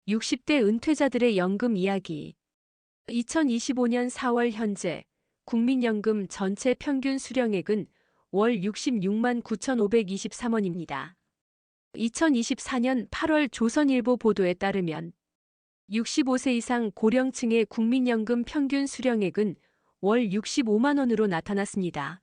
60대 은퇴자들의 연금 이야기. 2025년 4월 현재 국민연금 전체 평균 수령액은 월 66만 9,523원입니다. 2024년 8월 조선일보 보도에 따르면 65세 이상 고령층의 국민연금 평균 수령액은 월 65만 원으로 나타났습니다.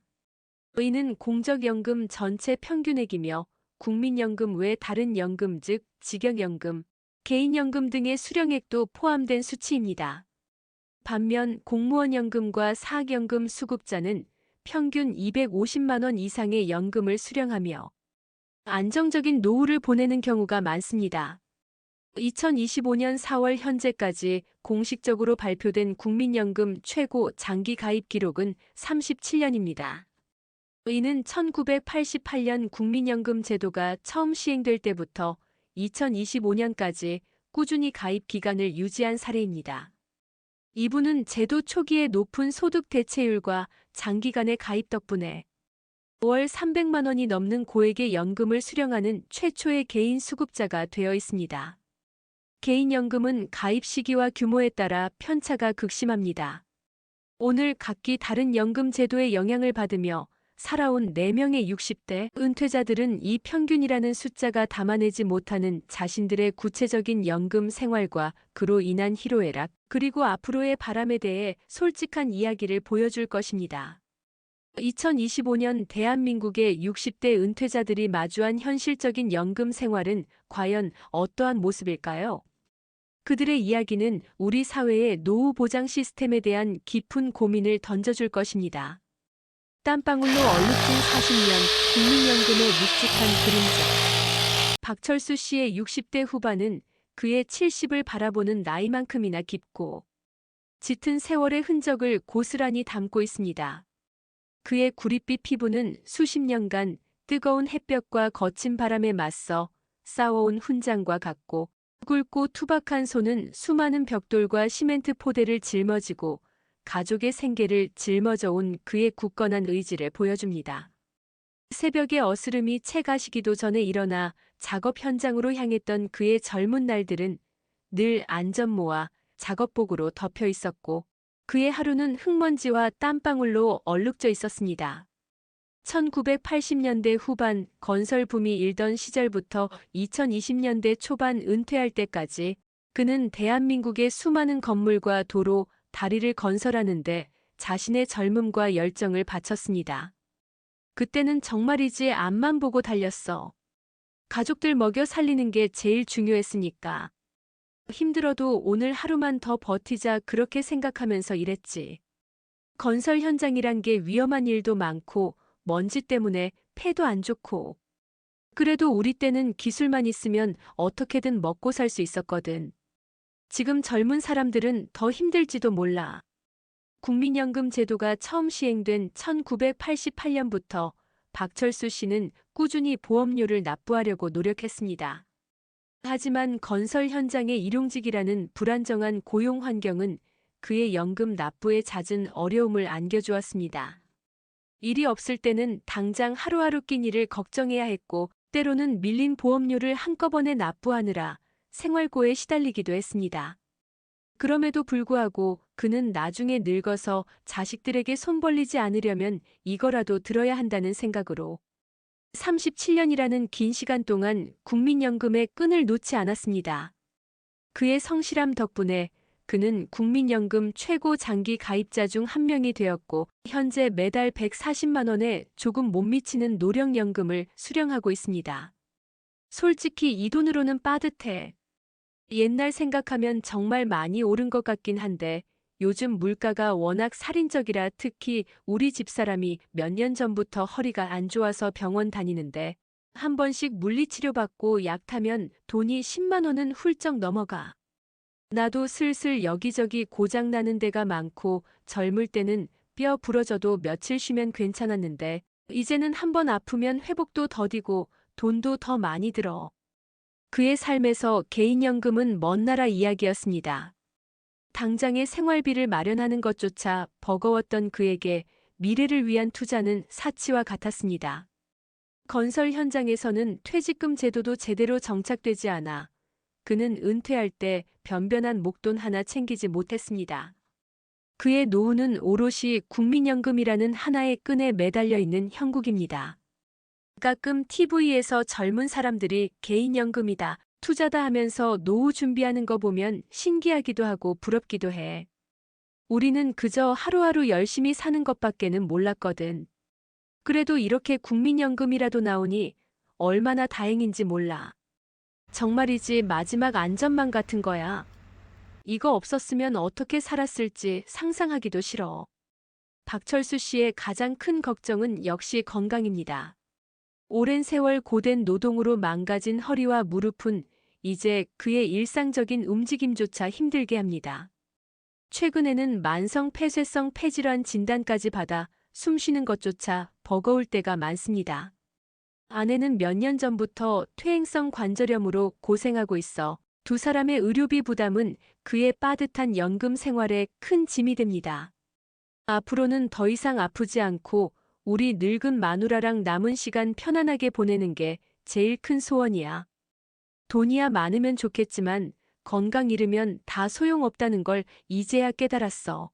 이는 공적연금 전체 평균액이며 국민연금 외 다른 연금 즉 직역연금, 개인연금 등의 수령액도 포함된 수치입니다. 반면 공무원연금과 사학연금 수급자는 평균 250만 원 이상의 연금을 수령하며 안정적인 노후를 보내는 경우가 많습니다. 2025년 4월 현재까지 공식적으로 발표된 국민연금 최고 장기 가입 기록은 37년입니다. 이는 1988년 국민연금 제도가 처음 시행될 때부터 2025년까지 꾸준히 가입 기간을 유지한 사례입니다. 이분은 제도 초기의 높은 소득 대체율과 장기간의 가입 덕분에 월 300만 원이 넘는 고액의 연금을 수령하는 최초의 개인 수급자가 되어 있습니다. 개인연금은 가입 시기와 규모에 따라 편차가 극심합니다. 오늘 각기 다른 연금 제도의 영향을 받으며 살아온 4명의 60대 은퇴자들은 이 평균이라는 숫자가 담아내지 못하는 자신들의 구체적인 연금 생활과 그로 인한 희로애락, 그리고 앞으로의 바람에 대해 솔직한 이야기를 보여줄 것입니다. 2025년 대한민국의 60대 은퇴자들이 마주한 현실적인 연금 생활은 과연 어떠한 모습일까요? 그들의 이야기는 우리 사회의 노후 보장 시스템에 대한 깊은 고민을 던져줄 것입니다. 땀방울로 얼룩진 40년, 국민연금의 묵직한 그림자. 박철수 씨의 60대 후반은 그의 70을 바라보는 나이만큼이나 깊고 짙은 세월의 흔적을 고스란히 담고 있습니다. 그의 구릿빛 피부는 수십 년간 뜨거운 햇볕과 거친 바람에 맞서 쌓아온 훈장과 같고 굵고 투박한 손은 수많은 벽돌과 시멘트 포대를 짊어지고 가족의 생계를 짊어져온 그의 굳건한 의지를 보여줍니다. 새벽의 어스름이 채 가시기도 전에 일어나 작업 현장으로 향했던 그의 젊은 날들은 늘 안전모와 작업복으로 덮여 있었고 그의 하루는 흙먼지와 땀방울로 얼룩져 있었습니다. 1980년대 후반 건설 붐이 일던 시절부터 2020년대 초반 은퇴할 때까지 그는 대한민국의 수많은 건물과 도로, 다리를 건설하는데 자신의 젊음과 열정을 바쳤습니다. 그때는 정말이지 앞만 보고 달렸어. 가족들 먹여 살리는 게 제일 중요했으니까. 힘들어도 오늘 하루만 더 버티자 그렇게 생각하면서 일했지. 건설 현장이란 게 위험한 일도 많고 먼지 때문에 폐도 안 좋고. 그래도 우리 때는 기술만 있으면 어떻게든 먹고 살 수 있었거든. 지금 젊은 사람들은 더 힘들지도 몰라. 국민연금 제도가 처음 시행된 1988년부터 박철수 씨는 꾸준히 보험료를 납부하려고 노력했습니다. 하지만 건설 현장의 일용직이라는 불안정한 고용 환경은 그의 연금 납부에 잦은 어려움을 안겨주었습니다. 일이 없을 때는 당장 하루하루 끼니를 걱정해야 했고 때로는 밀린 보험료를 한꺼번에 납부하느라 생활고에 시달리기도 했습니다. 그럼에도 불구하고 그는 나중에 늙어서 자식들에게 손 벌리지 않으려면 이거라도 들어야 한다는 생각으로 37년이라는 긴 시간 동안 국민연금의 끈을 놓지 않았습니다. 그의 성실함 덕분에 그는 국민연금 최고 장기 가입자 중 한 명이 되었고 현재 매달 140만 원에 조금 못 미치는 노령연금을 수령하고 있습니다. 솔직히 이 돈으로는 빠듯해. 옛날 생각하면 정말 많이 오른 것 같긴 한데 요즘 물가가 워낙 살인적이라 특히 우리 집사람이 몇 년 전부터 허리가 안 좋아서 병원 다니는데 한 번씩 물리치료받고 약 타면 돈이 10만 원은 훌쩍 넘어가. 나도 슬슬 여기저기 고장나는 데가 많고 젊을 때는 뼈 부러져도 며칠 쉬면 괜찮았는데 이제는 한 번 아프면 회복도 더디고 돈도 더 많이 들어. 그의 삶에서 개인연금은 먼 나라 이야기였습니다. 당장의 생활비를 마련하는 것조차 버거웠던 그에게 미래를 위한 투자는 사치와 같았습니다. 건설 현장에서는 퇴직금 제도도 제대로 정착되지 않아 그는 은퇴할 때 변변한 목돈 하나 챙기지 못했습니다. 그의 노후는 오롯이 국민연금이라는 하나의 끈에 매달려 있는 형국입니다. 가끔 TV에서 젊은 사람들이 개인연금이다, 투자다 하면서 노후 준비하는 거 보면 신기하기도 하고 부럽기도 해. 우리는 그저 하루하루 열심히 사는 것밖에는 몰랐거든. 그래도 이렇게 국민연금이라도 나오니 얼마나 다행인지 몰라. 정말이지 마지막 안전망 같은 거야. 이거 없었으면 어떻게 살았을지 상상하기도 싫어. 박철수 씨의 가장 큰 걱정은 역시 건강입니다. 오랜 세월 고된 노동으로 망가진 허리와 무릎은 이제 그의 일상적인 움직임조차 힘들게 합니다. 최근에는 만성 폐쇄성 폐질환 진단까지 받아 숨쉬는 것조차 버거울 때가 많습니다. 아내는 몇 년 전부터 퇴행성 관절염으로 고생하고 있어 두 사람의 의료비 부담은 그의 빠듯한 연금 생활에 큰 짐이 됩니다. 앞으로는 더 이상 아프지 않고 우리 늙은 마누라랑 남은 시간 편안하게 보내는 게 제일 큰 소원이야. 돈이야 많으면 좋겠지만 건강 잃으면 다 소용없다는 걸 이제야 깨달았어.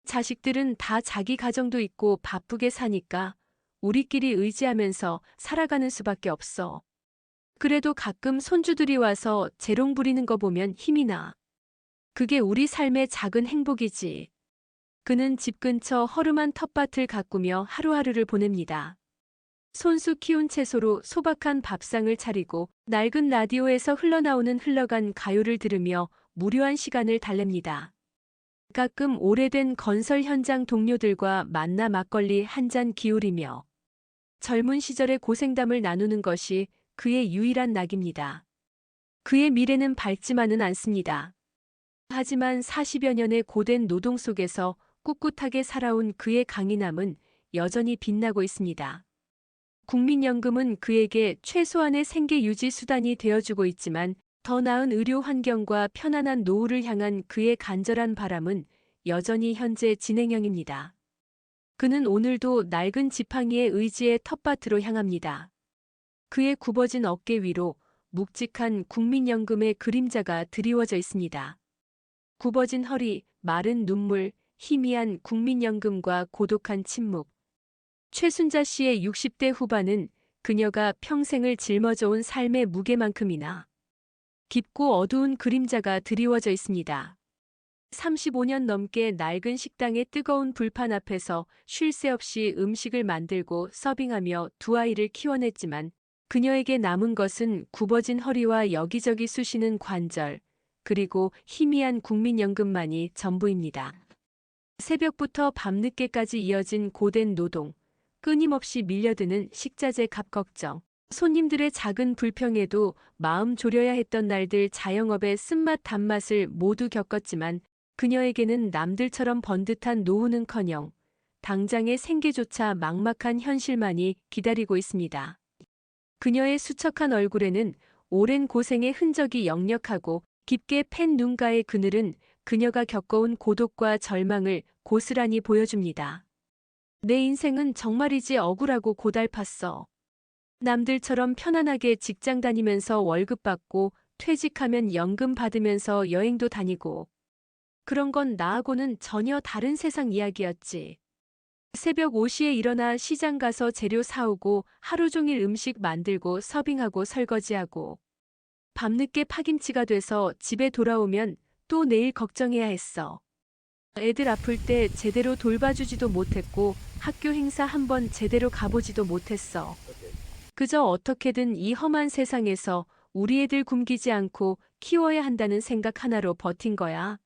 자식들은 다 자기 가정도 있고 바쁘게 사니까 우리끼리 의지하면서 살아가는 수밖에 없어. 그래도 가끔 손주들이 와서 재롱 부리는 거 보면 힘이 나. 그게 우리 삶의 작은 행복이지. 그는 집 근처 허름한 텃밭을 가꾸며 하루하루를 보냅니다. 손수 키운 채소로 소박한 밥상을 차리고 낡은 라디오에서 흘러간 가요를 들으며 무료한 시간을 달랩니다. 가끔 오래된 건설 현장 동료들과 만나 막걸리 한 잔 기울이며 젊은 시절의 고생담을 나누는 것이 그의 유일한 낙입니다. 그의 미래는 밝지만은 않습니다. 하지만 40여 년의 고된 노동 속에서 꿋꿋하게 살아온 그의 강인함은 여전히 빛나고 있습니다. 국민연금은 그에게 최소한의 생계 유지 수단이 되어주고 있지만 더 나은 의료 환경과 편안한 노후를 향한 그의 간절한 바람은 여전히 현재 진행형입니다. 그는 오늘도 낡은 지팡이의 의지의 텃밭으로 향합니다. 그의 굽어진 어깨 위로 묵직한 국민연금의 그림자가 드리워져 있습니다. 굽어진 허리, 마른 눈물, 희미한 국민연금과 고독한 침묵. 최순자 씨의 60대 후반은 그녀가 평생을 짊어져온 삶의 무게만큼이나 깊고 어두운 그림자가 드리워져 있습니다. 35년 넘게 낡은 식당의 뜨거운 불판 앞에서 쉴 새 없이 음식을 만들고 서빙하며 두 아이를 키워냈지만 그녀에게 남은 것은 굽어진 허리와 여기저기 쑤시는 관절, 그리고 희미한 국민연금만이 전부입니다. 새벽부터 밤늦게까지 이어진 고된 노동, 끊임없이 밀려드는 식자재 값 걱정, 손님들의 작은 불평에도 마음 졸여야 했던 날들 자영업의 쓴맛 단맛을 모두 겪었지만 그녀에게는 남들처럼 번듯한 노후는커녕 당장의 생계조차 막막한 현실만이 기다리고 있습니다. 그녀의 수척한 얼굴에는 오랜 고생의 흔적이 역력하고 깊게 팬 눈가의 그늘은 그녀가 겪어온 고독과 절망을 고스란히 보여줍니다. 내 인생은 정말이지 억울하고 고달팠어. 남들처럼 편안하게 직장 다니면서 월급 받고 퇴직하면 연금 받으면서 여행도 다니고 그런 건 나하고는 전혀 다른 세상 이야기였지. 새벽 5시에 일어나 시장 가서 재료 사오고 하루 종일 음식 만들고 서빙하고 설거지하고 밤늦게 파김치가 돼서 집에 돌아오면 또 내일 걱정해야 했어. 애들 아플 때 제대로 돌봐주지도 못했고 학교 행사 한번 제대로 가보지도 못했어. 그저 어떻게든 이 험한 세상에서 우리 애들 굶기지 않고 키워야 한다는 생각 하나로 버틴 거야.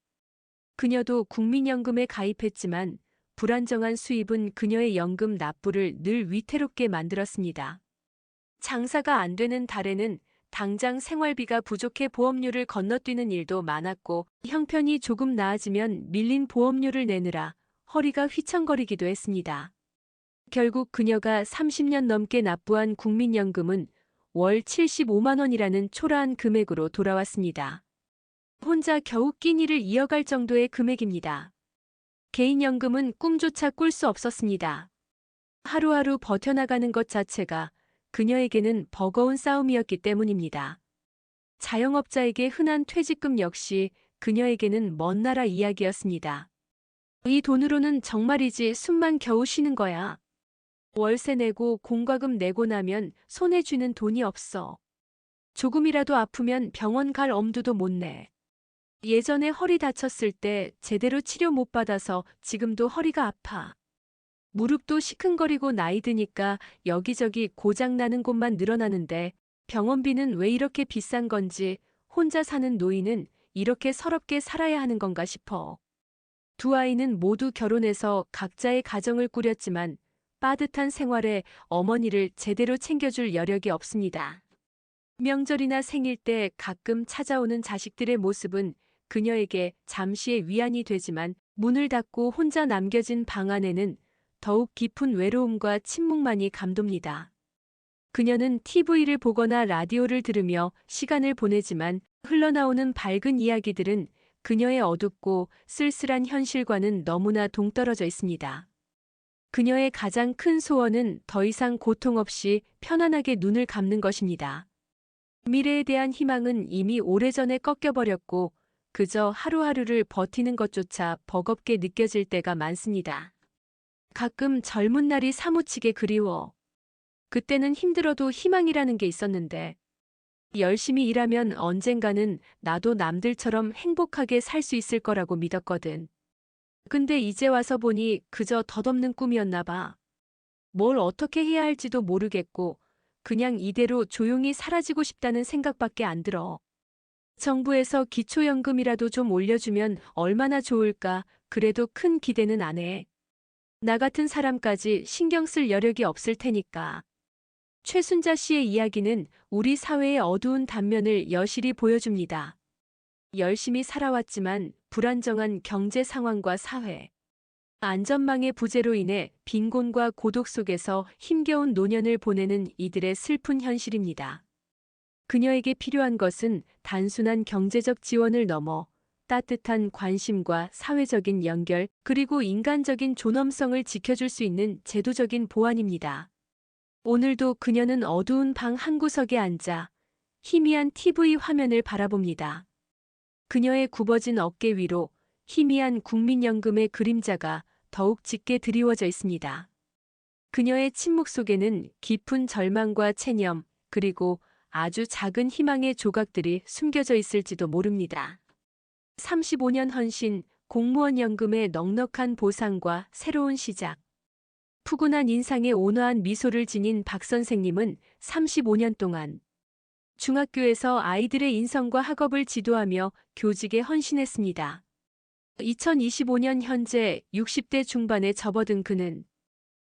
그녀도 국민연금에 가입했지만 불안정한 수입은 그녀의 연금 납부를 늘 위태롭게 만들었습니다. 장사가 안 되는 달에는 당장 생활비가 부족해 보험료를 건너뛰는 일도 많았고 형편이 조금 나아지면 밀린 보험료를 내느라 허리가 휘청거리기도 했습니다. 결국 그녀가 30년 넘게 납부한 국민연금은 월 75만 원이라는 초라한 금액으로 돌아왔습니다. 혼자 겨우 끼니를 이어갈 정도의 금액입니다. 개인연금은 꿈조차 꿀 수 없었습니다. 하루하루 버텨나가는 것 자체가 그녀에게는 버거운 싸움이었기 때문입니다. 자영업자에게 흔한 퇴직금 역시 그녀에게는 먼 나라 이야기였습니다. 이 돈으로는 정말이지 숨만 겨우 쉬는 거야. 월세 내고 공과금 내고 나면 손에 쥐는 돈이 없어. 조금이라도 아프면 병원 갈 엄두도 못 내. 예전에 허리 다쳤을 때 제대로 치료 못 받아서 지금도 허리가 아파. 무릎도 시큰거리고 나이 드니까 여기저기 고장나는 곳만 늘어나는데 병원비는 왜 이렇게 비싼 건지 혼자 사는 노인은 이렇게 서럽게 살아야 하는 건가 싶어. 두 아이는 모두 결혼해서 각자의 가정을 꾸렸지만 빠듯한 생활에 어머니를 제대로 챙겨줄 여력이 없습니다. 명절이나 생일 때 가끔 찾아오는 자식들의 모습은 그녀에게 잠시의 위안이 되지만 문을 닫고 혼자 남겨진 방 안에는 더욱 깊은 외로움과 침묵만이 감돕니다. 그녀는 TV를 보거나 라디오를 들으며 시간을 보내지만 흘러나오는 밝은 이야기들은 그녀의 어둡고 쓸쓸한 현실과는 너무나 동떨어져 있습니다. 그녀의 가장 큰 소원은 더 이상 고통 없이 편안하게 눈을 감는 것입니다. 미래에 대한 희망은 이미 오래전에 꺾여버렸고 그저 하루하루를 버티는 것조차 버겁게 느껴질 때가 많습니다. 가끔 젊은 날이 사무치게 그리워. 그때는 힘들어도 희망이라는 게 있었는데 열심히 일하면 언젠가는 나도 남들처럼 행복하게 살 수 있을 거라고 믿었거든. 근데 이제 와서 보니 그저 덧없는 꿈이었나 봐. 뭘 어떻게 해야 할지도 모르겠고 그냥 이대로 조용히 사라지고 싶다는 생각밖에 안 들어. 정부에서 기초연금이라도 좀 올려주면 얼마나 좋을까. 그래도 큰 기대는 안 해. 나 같은 사람까지 신경 쓸 여력이 없을 테니까. 최순자 씨의 이야기는 우리 사회의 어두운 단면을 여실히 보여줍니다. 열심히 살아왔지만 불안정한 경제 상황과 사회, 안전망의 부재로 인해 빈곤과 고독 속에서 힘겨운 노년을 보내는 이들의 슬픈 현실입니다. 그녀에게 필요한 것은 단순한 경제적 지원을 넘어 따뜻한 관심과 사회적인 연결, 그리고 인간적인 존엄성을 지켜줄 수 있는 제도적인 보완입니다. 오늘도 그녀는 어두운 방 한구석에 앉아 희미한 TV 화면을 바라봅니다. 그녀의 굽어진 어깨 위로 희미한 국민연금의 그림자가 더욱 짙게 드리워져 있습니다. 그녀의 침묵 속에는 깊은 절망과 체념, 그리고 아주 작은 희망의 조각들이 숨겨져 있을지도 모릅니다. 35년 헌신, 공무원 연금의 넉넉한 보상과 새로운 시작. 푸근한 인상에 온화한 미소를 지닌 박 선생님은 35년 동안 중학교에서 아이들의 인성과 학업을 지도하며 교직에 헌신했습니다. 2025년 현재 60대 중반에 접어든 그는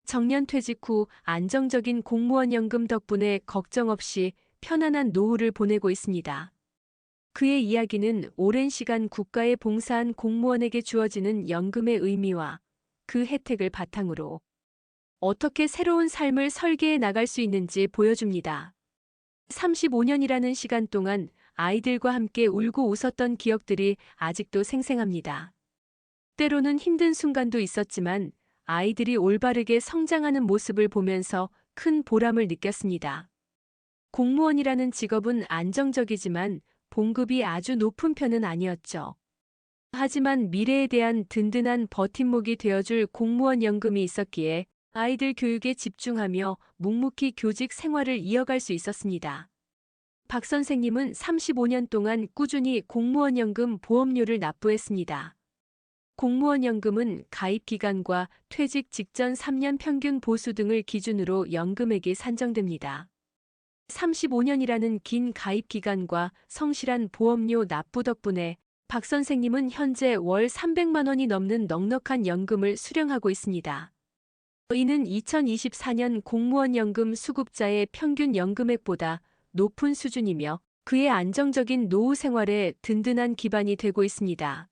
정년 퇴직 후 안정적인 공무원 연금 덕분에 걱정 없이 편안한 노후를 보내고 있습니다. 그의 이야기는 오랜 시간 국가에 봉사한 공무원에게 주어지는 연금의 의미와 그 혜택을 바탕으로 어떻게 새로운 삶을 설계해 나갈 수 있는지 보여줍니다. 35년이라는 시간 동안 아이들과 함께 울고 웃었던 기억들이 아직도 생생합니다. 때로는 힘든 순간도 있었지만 아이들이 올바르게 성장하는 모습을 보면서 큰 보람을 느꼈습니다. 공무원이라는 직업은 안정적이지만 봉급이 아주 높은 편은 아니었죠. 하지만 미래에 대한 든든한 버팀목이 되어줄 공무원 연금이 있었기에 아이들 교육에 집중하며 묵묵히 교직 생활을 이어갈 수 있었습니다. 박 선생님은 35년 동안 꾸준히 공무원 연금 보험료를 납부했습니다. 공무원 연금은 가입 기간과 퇴직 직전 3년 평균 보수 등을 기준으로 연금액이 산정됩니다. 35년이라는 긴 가입 기간과 성실한 보험료 납부 덕분에 박 선생님은 현재 월 300만 원이 넘는 넉넉한 연금을 수령하고 있습니다. 이는 2024년 공무원 연금 수급자의 평균 연금액보다 높은 수준이며 그의 안정적인 노후 생활에 든든한 기반이 되고 있습니다.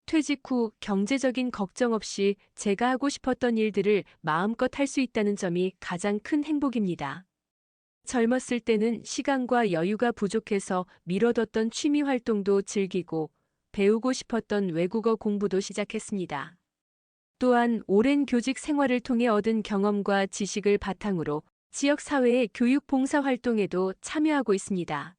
퇴직 후 경제적인 걱정 없이 제가 하고 싶었던 일들을 마음껏 할 수 있다는 점이 가장 큰 행복입니다. 젊었을 때는 시간과 여유가 부족해서 미뤄뒀던 취미 활동도 즐기고 배우고 싶었던 외국어 공부도 시작했습니다. 또한 오랜 교직 생활을 통해 얻은 경험과 지식을 바탕으로 지역 사회의 교육 봉사 활동에도 참여하고 있습니다.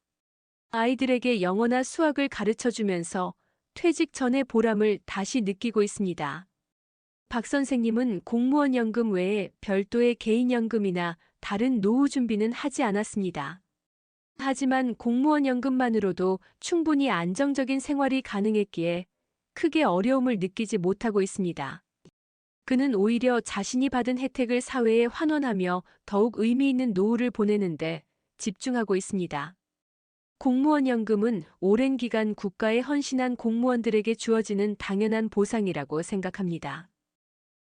아이들에게 영어나 수학을 가르쳐 주면서 퇴직 전의 보람을 다시 느끼고 있습니다. 박 선생님은 공무원 연금 외에 별도의 개인연금이나 다른 노후 준비는 하지 않았습니다. 하지만 공무원 연금만으로도 충분히 안정적인 생활이 가능했기에 크게 어려움을 느끼지 못하고 있습니다. 그는 오히려 자신이 받은 혜택을 사회에 환원하며 더욱 의미 있는 노후를 보내는데 집중하고 있습니다. 공무원 연금은 오랜 기간 국가에 헌신한 공무원들에게 주어지는 당연한 보상이라고 생각합니다.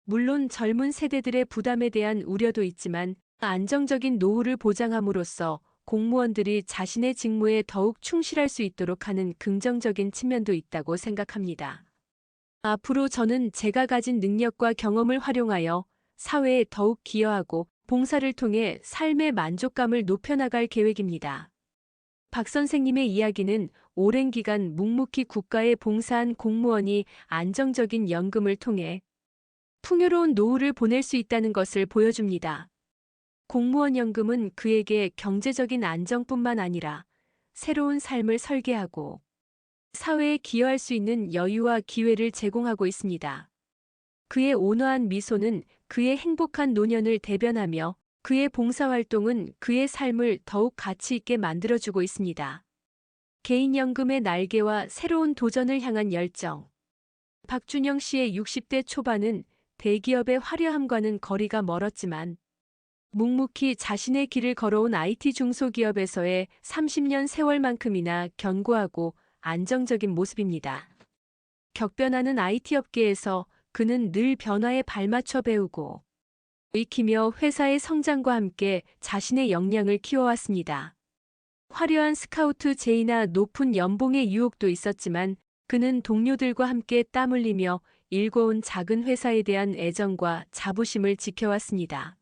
물론 젊은 세대들의 부담에 대한 우려도 있지만 안정적인 노후를 보장함으로써 공무원들이 자신의 직무에 더욱 충실할 수 있도록 하는 긍정적인 측면도 있다고 생각합니다. 앞으로 저는 제가 가진 능력과 경험을 활용하여 사회에 더욱 기여하고 봉사를 통해 삶의 만족감을 높여나갈 계획입니다. 박 선생님의 이야기는 오랜 기간 묵묵히 국가에 봉사한 공무원이 안정적인 연금을 통해 풍요로운 노후를 보낼 수 있다는 것을 보여줍니다. 공무원 연금은 그에게 경제적인 안정뿐만 아니라 새로운 삶을 설계하고 사회에 기여할 수 있는 여유와 기회를 제공하고 있습니다. 그의 온화한 미소는 그의 행복한 노년을 대변하며 그의 봉사활동은 그의 삶을 더욱 가치 있게 만들어주고 있습니다. 개인연금의 날개와 새로운 도전을 향한 열정. 박준영 씨의 60대 초반은 대기업의 화려함과는 거리가 멀었지만 묵묵히 자신의 길을 걸어온 IT 중소기업에서의 30년 세월만큼이나 견고하고 안정적인 모습입니다. 격변하는 IT 업계에서 그는 늘 변화에 발맞춰 배우고 익히며 회사의 성장과 함께 자신의 역량을 키워왔습니다. 화려한 스카우트 제의나 높은 연봉의 유혹도 있었지만 그는 동료들과 함께 땀 흘리며 일궈온 작은 회사에 대한 애정과 자부심을 지켜왔습니다.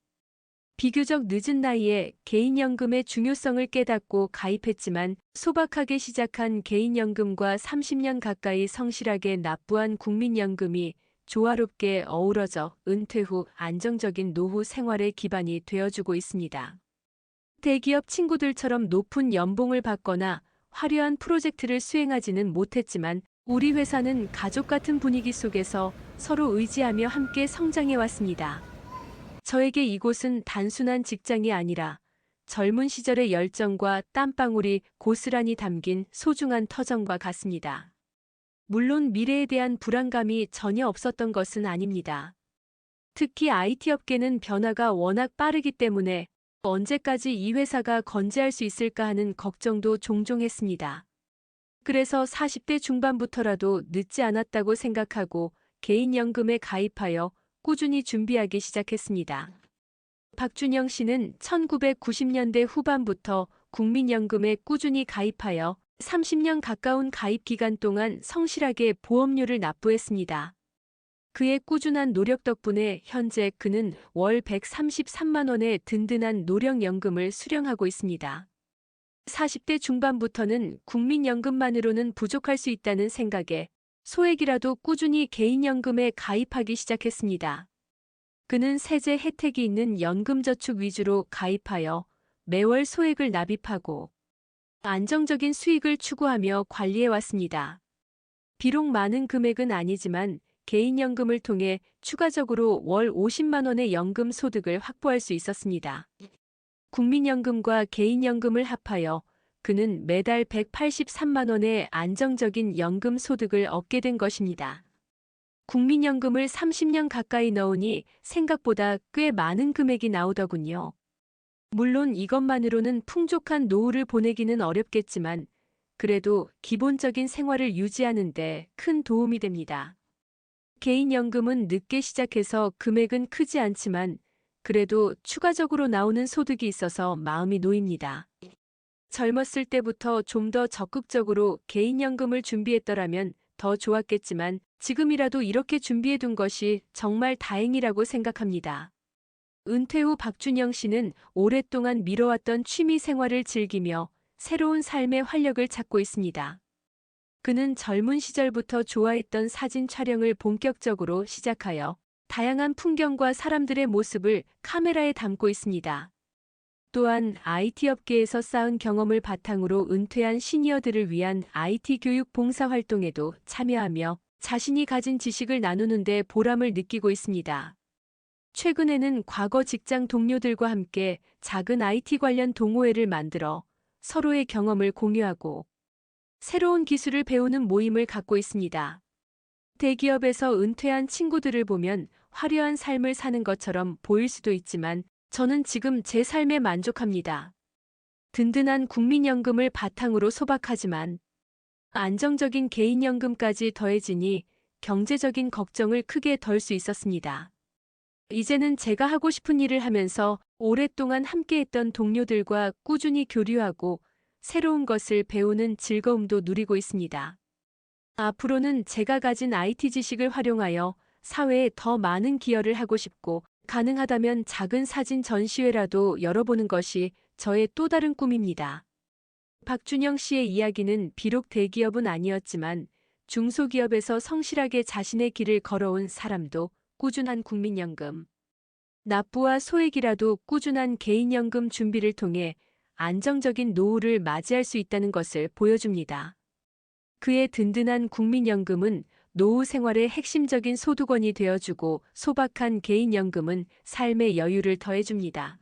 비교적 늦은 나이에 개인연금의 중요성을 깨닫고 가입했지만 소박하게 시작한 개인연금과 30년 가까이 성실하게 납부한 국민연금이 조화롭게 어우러져 은퇴 후 안정적인 노후 생활의 기반이 되어주고 있습니다. 대기업 친구들처럼 높은 연봉을 받거나 화려한 프로젝트를 수행하지는 못했지만 우리 회사는 가족 같은 분위기 속에서 서로 의지하며 함께 성장해왔습니다. 저에게 이곳은 단순한 직장이 아니라 젊은 시절의 열정과 땀방울이 고스란히 담긴 소중한 터전과 같습니다. 물론 미래에 대한 불안감이 전혀 없었던 것은 아닙니다. 특히 IT 업계는 변화가 워낙 빠르기 때문에 언제까지 이 회사가 건재할 수 있을까 하는 걱정도 종종 했습니다. 그래서 40대 중반부터라도 늦지 않았다고 생각하고 개인연금에 가입하여 꾸준히 준비하기 시작했습니다. 박준영 씨는 1990년대 후반부터 국민연금에 꾸준히 가입하여 30년 가까운 가입 기간 동안 성실하게 보험료를 납부했습니다. 그의 꾸준한 노력 덕분에 현재 그는 월 133만 원의 든든한 노령연금을 수령하고 있습니다. 40대 중반부터는 국민연금만으로는 부족할 수 있다는 생각에 소액이라도 꾸준히 개인연금에 가입하기 시작했습니다. 그는 세제 혜택이 있는 연금저축 위주로 가입하여 매월 소액을 납입하고 안정적인 수익을 추구하며 관리해왔습니다. 비록 많은 금액은 아니지만 개인연금을 통해 추가적으로 월 50만 원의 연금 소득을 확보할 수 있었습니다. 국민연금과 개인연금을 합하여 그는 매달 183만 원의 안정적인 연금 소득을 얻게 된 것입니다. 국민연금을 30년 가까이 넣으니 생각보다 꽤 많은 금액이 나오더군요. 물론 이것만으로는 풍족한 노후를 보내기는 어렵겠지만 그래도 기본적인 생활을 유지하는 데 큰 도움이 됩니다. 개인연금은 늦게 시작해서 금액은 크지 않지만 그래도 추가적으로 나오는 소득이 있어서 마음이 놓입니다. 젊었을 때부터 좀 더 적극적으로 개인연금을 준비했더라면 더 좋았겠지만 지금이라도 이렇게 준비해둔 것이 정말 다행이라고 생각합니다. 은퇴 후 박준영 씨는 오랫동안 미뤄왔던 취미 생활을 즐기며 새로운 삶의 활력을 찾고 있습니다. 그는 젊은 시절부터 좋아했던 사진 촬영을 본격적으로 시작하여 다양한 풍경과 사람들의 모습을 카메라에 담고 있습니다. 또한 IT 업계에서 쌓은 경험을 바탕으로 은퇴한 시니어들을 위한 IT 교육 봉사 활동에도 참여하며 자신이 가진 지식을 나누는 데 보람을 느끼고 있습니다. 최근에는 과거 직장 동료들과 함께 작은 IT 관련 동호회를 만들어 서로의 경험을 공유하고 새로운 기술을 배우는 모임을 갖고 있습니다. 대기업에서 은퇴한 친구들을 보면 화려한 삶을 사는 것처럼 보일 수도 있지만 저는 지금 제 삶에 만족합니다. 든든한 국민연금을 바탕으로 소박하지만 안정적인 개인연금까지 더해지니 경제적인 걱정을 크게 덜 수 있었습니다. 이제는 제가 하고 싶은 일을 하면서 오랫동안 함께했던 동료들과 꾸준히 교류하고 새로운 것을 배우는 즐거움도 누리고 있습니다. 앞으로는 제가 가진 IT 지식을 활용하여 사회에 더 많은 기여를 하고 싶고 가능하다면 작은 사진 전시회라도 열어보는 것이 저의 또 다른 꿈입니다. 박준영 씨의 이야기는 비록 대기업은 아니었지만 중소기업에서 성실하게 자신의 길을 걸어온 사람도 꾸준한 국민연금, 납부와 소액이라도 꾸준한 개인연금 준비를 통해 안정적인 노후를 맞이할 수 있다는 것을 보여줍니다. 그의 든든한 국민연금은 노후 생활의 핵심적인 소득원이 되어주고 소박한 개인연금은 삶의 여유를 더해줍니다.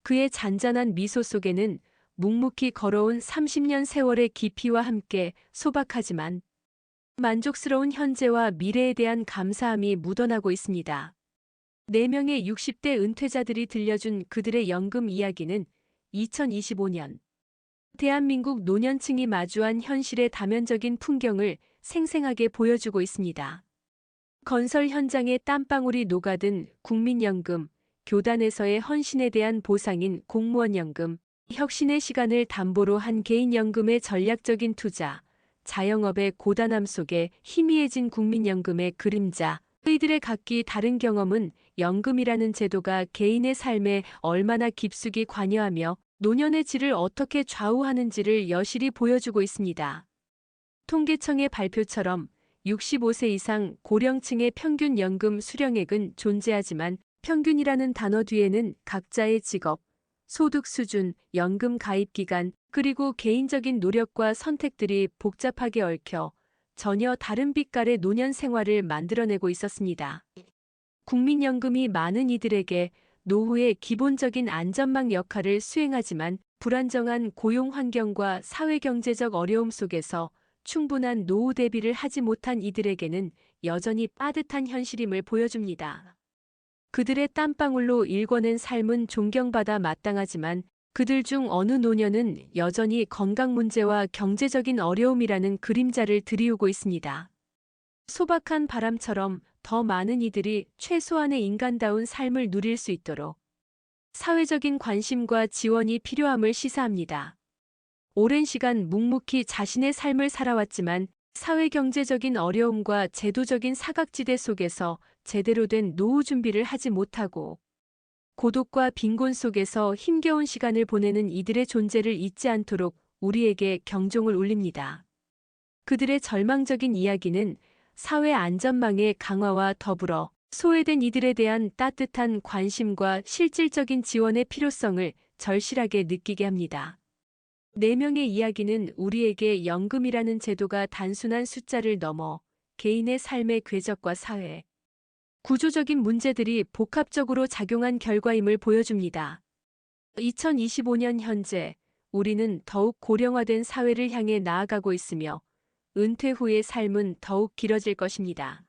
그의 잔잔한 미소 속에는 묵묵히 걸어온 30년 세월의 깊이와 함께 소박하지만 만족스러운 현재와 미래에 대한 감사함이 묻어나고 있습니다. 4명의 60대 은퇴자들이 들려준 그들의 연금 이야기는 2025년 대한민국 노년층이 마주한 현실의 다면적인 풍경을 생생하게 보여주고 있습니다. 건설 현장에 땀방울이 녹아든 국민연금, 교단에서의 헌신에 대한 보상인 공무원연금, 혁신의 시간을 담보로 한 개인연금의 전략적인 투자, 자영업의 고단함 속에 희미해진 국민연금의 그림자, 이들의 각기 다른 경험은 연금이라는 제도가 개인의 삶에 얼마나 깊숙이 관여하며 노년의 질을 어떻게 좌우하는지를 여실히 보여주고 있습니다. 통계청의 발표처럼 65세 이상 고령층의 평균 연금 수령액은 존재하지만 평균이라는 단어 뒤에는 각자의 직업, 소득 수준, 연금 가입 기간, 그리고 개인적인 노력과 선택들이 복잡하게 얽혀 전혀 다른 빛깔의 노년 생활을 만들어내고 있었습니다. 국민연금이 많은 이들에게 노후의 기본적인 안전망 역할을 수행하지만 불안정한 고용 환경과 사회경제적 어려움 속에서 충분한 노후 대비를 하지 못한 이들에게는 여전히 빠듯한 현실임을 보여줍니다. 그들의 땀방울로 일궈낸 삶은 존경받아 마땅하지만 그들 중 어느 노년은 여전히 건강 문제와 경제적인 어려움이라는 그림자를 드리우고 있습니다. 소박한 바람처럼 더 많은 이들이 최소한의 인간다운 삶을 누릴 수 있도록 사회적인 관심과 지원이 필요함을 시사합니다. 오랜 시간 묵묵히 자신의 삶을 살아왔지만 사회경제적인 어려움과 제도적인 사각지대 속에서 제대로 된 노후 준비를 하지 못하고 고독과 빈곤 속에서 힘겨운 시간을 보내는 이들의 존재를 잊지 않도록 우리에게 경종을 울립니다. 그들의 절망적인 이야기는 사회 안전망의 강화와 더불어 소외된 이들에 대한 따뜻한 관심과 실질적인 지원의 필요성을 절실하게 느끼게 합니다. 4명의 이야기는 우리에게 연금이라는 제도가 단순한 숫자를 넘어 개인의 삶의 궤적과 사회, 구조적인 문제들이 복합적으로 작용한 결과임을 보여줍니다. 2025년 현재 우리는 더욱 고령화된 사회를 향해 나아가고 있으며 은퇴 후의 삶은 더욱 길어질 것입니다.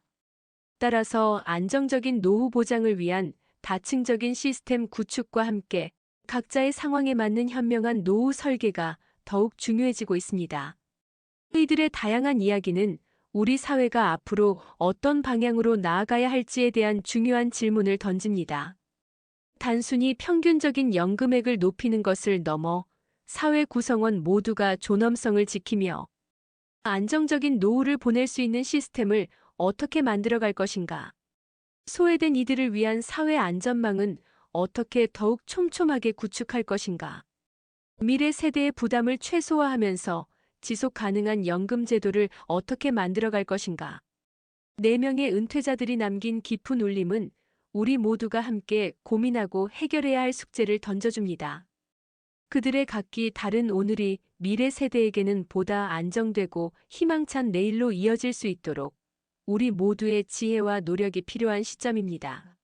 따라서 안정적인 노후 보장을 위한 다층적인 시스템 구축과 함께 각자의 상황에 맞는 현명한 노후 설계가 더욱 중요해지고 있습니다. 이들의 다양한 이야기는 우리 사회가 앞으로 어떤 방향으로 나아가야 할지에 대한 중요한 질문을 던집니다. 단순히 평균적인 연금액을 높이는 것을 넘어 사회 구성원 모두가 존엄성을 지키며 안정적인 노후를 보낼 수 있는 시스템을 어떻게 만들어갈 것인가? 소외된 이들을 위한 사회 안전망은 어떻게 더욱 촘촘하게 구축할 것인가? 미래 세대의 부담을 최소화하면서 지속 가능한 연금 제도를 어떻게 만들어갈 것인가? 4명의 은퇴자들이 남긴 깊은 울림은 우리 모두가 함께 고민하고 해결해야 할 숙제를 던져줍니다. 그들의 각기 다른 오늘이 미래 세대에게는 보다 안정되고 희망찬 내일로 이어질 수 있도록 우리 모두의 지혜와 노력이 필요한 시점입니다.